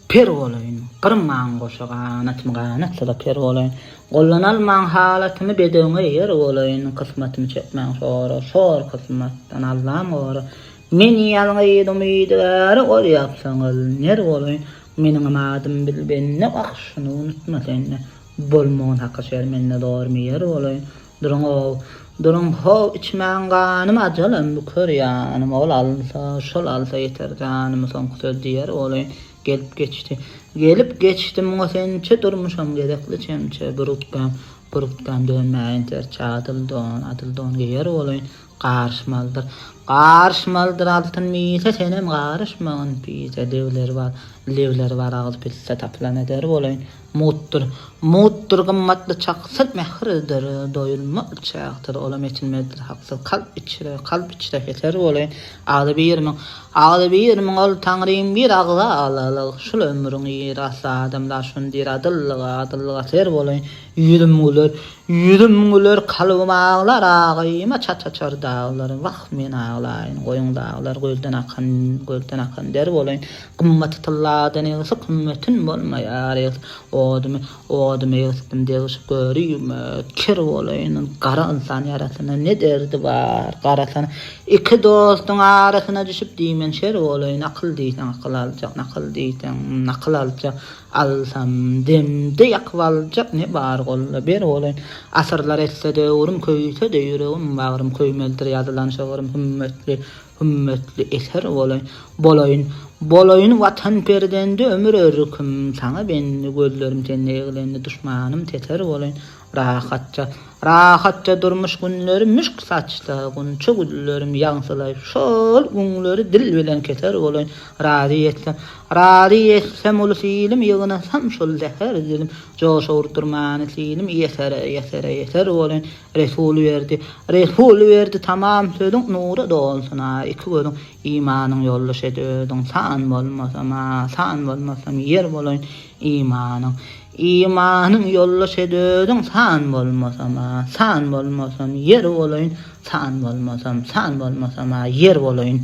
per bolayın. Qırman goşagan, atmagan, atsada per bolayın. Gollanalman halatymı bedeňe yer bolayın. Kysmatymy çekmän şor kysmatdan Allah'ım gora. Meni ýalňy umydylar, ol ýapsaňyz ner bolayın. Meniň amadym bilbenne wagşyny unutma sen. Bolmagan hakka şermenne dormy yer bolayın. Durun ho içmän ganym ajalan bu kör ýanym ol alsa, şol alsa yeter canym soň söz diýer bolayyn. Gelip geçti muňa sençe durmuşam gerekli çemçe burutgan dönmäň ter çadyldan geýer bolayyn. Qarşmaldyr altyn mise senem qarşmagyň pise lewler bar agyz pilse taplan eder bolayyn. Muttur gymmatly çaksat mehridir, doýulma çaktır, olam etilmedi haksal kalp içre yeter bolayyn. Ağda birmiň ol taňrym bir agla alalyk şol ömrüň ýerasa adamlar şundir adyllyga ter bolayyn. Yüzüm güler kalbym ağlar ağyma çaçar dağlar vah men ağlaýyn goýun dağlar gölden akan der bolayyn. Gymmaty tylladan ýa kymmatin bolmaýar odumy ýetdim degişip görýüm kir bolayyn gara insan ýarasyna ne derdi bar garasana iki dostuň arasyna düşüp diýmen şer bolayyn akyl diýsen akyl aljak nakıl aljak alsam demde ýakwaljak ne bar golla ber bolayyn. Asyrlar etse de urum köýse de ýüregim bagrym köýmeldir ýazylan şoğurym hümmetli eser bolayyn watan perdende ömür örüküm saňa benni gözlerim sende ýyglenni düşmanym teter bolayyn. Rahatça durmuş günlerim müşk saçda gunça güllerim ýaňsylaýyp şol güňleri dil bilen keter bolayyn. Radi etsem ol silim ýygnasam şol zäher dilim joşa urturmany silim ýetere bolayyn. Resul berdi tamam söýdüň nura dolsun iki gözüň imanyň ýoldaş edýäň san bolmasam yer bolayyn İmanın yolla şedödün san bolmasam yer bolayın san bolmasam yer bolayın.